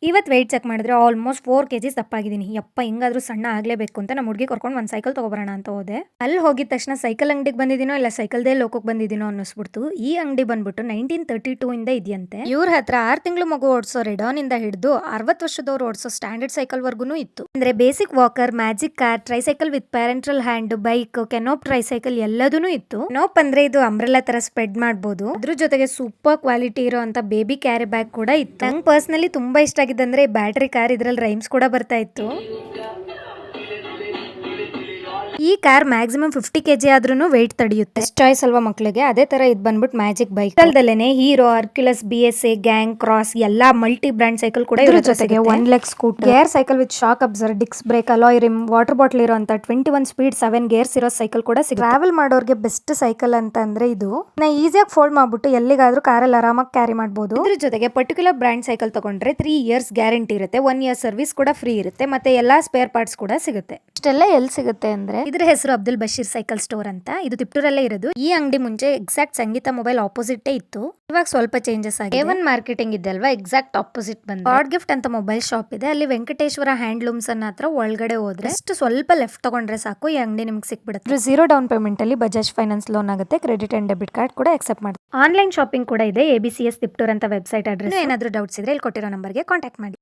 ಇವತ್ತು weight check ಮಾಡಿದ್ರೆ almost 4 kgs ದಪ್ಪಾಗಿದ್ದೀನಿ. ಯಪ್ಪ ಹಿಂಗಾದ್ರೂ ಸಣ್ಣ ಆಗಲೇಬೇಕು ಅಂತ ನಮ್ಮ ಹುಡುಗಿ ಕರ್ಕೊಂಡು ಒಂದು ಸೈಕಲ್ ತಗೊಬರೋಣ ಅಂತ ಹೋದೆ. ಅಲ್ಲಿ ಹೋಗಿದ ತಕ್ಷಣ ಸೈಕಲ್ ಅಂಗಡಿಗೆ ಬಂದಿದ್ದೀನೋ ಇಲ್ಲ ಸೈಕಲ್ದೇ ಲೋಕಕ್ಕೆ ಬಂದಿದ್ದೀನೋ ಅನ್ನಿಸ್ಬಿಡ್ತು. ಈ ಅಂಗಡಿ ಬಂದ್ಬಿಟ್ಟು 1932 ಇಂದ ಇದೆಯಂತೆ. ಇವ್ರ ಹತ್ರ 6 ತಿಂಗಳು ಮಗು ಓಡಿಸೋ ರೆಡಾನ್ ಇಂದ ಹಿಡಿದು 60 ವರ್ಷದವ್ರು ಓಡಿಸೋ ಸ್ಟ್ಯಾಂಡರ್ಡ್ ಸೈಕಲ್ ವರ್ಗುನು ಇತ್ತು. ಅಂದ್ರೆ basic walker, magic car, tricycle with parental hand, bike, canopy tricycle ಎಲ್ಲದೂ ಇತ್ತು. ಕೆನೋಪ್ ಅಂದ್ರೆ ಇದು ಅಂಬ್ರೆಲಾ ತರ ಸ್ಪ್ರೆಡ್ ಮಾಡಬಹುದು. ಅದ್ರ ಜೊತೆಗೆ ಸೂಪರ್ ಕ್ವಾಲಿಟಿ ಇರೋ ಅಂತ ಬೇಬಿ ಕ್ಯಾರಿ ಬ್ಯಾಗ್ ಕೂಡ ಇತ್ತು. ನಂಗೆ ಪರ್ಸನಲಿ ತುಂಬಾ ಇಷ್ಟ ಆಗಿದ್ದಂದ್ರೆ ಬ್ಯಾಟರಿ ಕಾರ್, ಇದ್ರಲ್ಲಿ ರೈಮ್ಸ್ ಕೂಡ ಬರ್ತಾ ಇತ್ತು. ಈ ಕಾರ್ ಮ್ಯಾಕ್ಸಿಮಮ್ 50 kg ಆದ್ರೂ ವೆಯ್ಟ್ ತಡೆಯುತ್ತೆ. ಚಾಯ್ಸ್ ಅಲ್ವಾ ಮಕ್ಕಳಿಗೆ. ಅದೇ ತರ ಇದು ಬಂದ್ಬಿಟ್ಟು ಮ್ಯಾಜಿಕ್ ಬೈಕ್ ಅಲ್ದಲ್ಲೇನೆ Hero, Hercules, BSA, Gang, Cross ಎಲ್ಲಾ ಮಲ್ಟಿ ಬ್ರಾಂಡ್ ಸೈಕಲ್ ಕೂಡ ಇದ್ರ ಜೊತೆಗೆ 1 leg scooter, gear cycle with shock absorber, ಡಿಕ್ಸ್ brake, alloy rim, water bottle ಇರೋ ಅಂತ 21 ಸ್ಪೀಡ್ 7 ಗೇರ್ಸ್ ಇರೋ ಸೈಕಲ್ ಕೂಡ ಸಿಗುತ್ತೆ. ಟ್ರಾವೆಲ್ ಮಾಡೋರ್ಗೆ ಬೆಸ್ಟ್ ಸೈಕಲ್ ಅಂತ ಅಂದ್ರೆ ಇದು. ಈಸಿಯಾಗಿ ಫೋಲ್ಡ್ ಮಾಡ್ಬಿಟ್ಟು ಎಲ್ಲಿಗಾದ್ರೂ ಕಾರಲ್ಲಿ ಆರಾಮಾಗಿ ಕ್ಯಾರಿ ಮಾಡಬಹುದು. ಇದ್ರ ಜೊತೆಗೆ ಪರ್ಟಿಕ್ಯುಲರ್ ಬ್ರಾಂಡ್ ಸೈಕಲ್ ತಗೊಂಡ್ರೆ 3 years ಗ್ಯಾರಂಟಿ ಇರುತ್ತೆ, 1 year ಸರ್ವಿಸ್ ಕೂಡ ಫ್ರೀ ಇರುತ್ತೆ, ಮತ್ತೆ ಎಲ್ಲಾ ಸ್ಪೇರ್ ಪಾರ್ಟ್ಸ್ ಕೂಡ ಸಿಗುತ್ತೆ. ಇಷ್ಟೆಲ್ಲ ಎಲ್ಲಿ ಸಿಗುತ್ತೆ ಅಂದ್ರೆ ಇದ್ರ ಹೆಸರು ಅಬ್ದುಲ್ ಬಶೀರ್ ಸೈಕಲ್ ಸ್ಟೋರ್ ಅಂತ. ಇದು ತಿಪ್ಟೂರಲ್ಲೇ ಇರೋದು. ಈ ಅಂಗಡಿ ಮುಂಚೆ ಎಕ್ಸಾಕ್ಟ್ ಸಂಗೀತ ಮೊಬೈಲ್ ಆಪೋಸಿಟ್ ಇತ್ತು. ಇವಾಗ ಸ್ವಲ್ಪ ಚೇಂಜಸ್ ಆಗಿದೆ. A1 ಮಾರ್ಕೆಟಿಂಗ್ ಇದೆ ಅಲ್ವಾ, ಎಕ್ಸಾಕ್ಟ್ ಆಪೋಸಿಟ್ ಬಂದು ಗಾಡ್ ಗಿಫ್ಟ್ ಅಂತ ಮೊಬೈಲ್ ಶಾಪ್ ಇದೆ. ಅಲ್ಲಿ ವೆಂಕಟೇಶ್ವರ ಹ್ಯಾಂಡ್ಲೂಮ್ಸ್ ಅನ್ನ ಹತ್ರ ಒಳಗಡೆ ಹೋದ್ರೆ ಸ್ವಲ್ಪ ಲೆಫ್ಟ್ ತಗೊಂಡ್ರೆ ಸಾಕು, ಈ ಅಂಗಡಿ ನಿಮ್ಗೆ ಸಿಕ್ಬಿಡುತ್ತೆ. 0 ಡೌನ್ ಪೇಮೆಂಟ್ ಅಲ್ಲಿ ಬಜಾಜ್ ಫೈನಾನ್ಸ್ ಲೋನ್ ಆಗುತ್ತೆ. ಕ್ರೆಡಿಟ್ ಅಂಡ್ ಡೆಬಿಟ್ ಕಾರ್ಡ್ ಕೂಡ ಅಕ್ಸೆಪ್ಟ್ ಮಾಡುತ್ತೆ. ಆನ್ಲೈನ್ ಶಾಪಿಂಗ್ ಕೂಡ ಇದೆ. ABCS ತಿಪ್ಟೂರ್ ಅಂತ ವೆಬ್ಸೈಟ್ ಅಡ್ರೆಸ್. ಏನಾದ್ರೂ ಡೌಟ್ಸ್ ಇದ್ರೆ ಇಲ್ಲಿ ಕೊಟ್ಟಿರೋ ನಂಬರ್ಗೆ ಕಾಂಟ್ಯಾಕ್ಟ್ ಮಾಡಿ.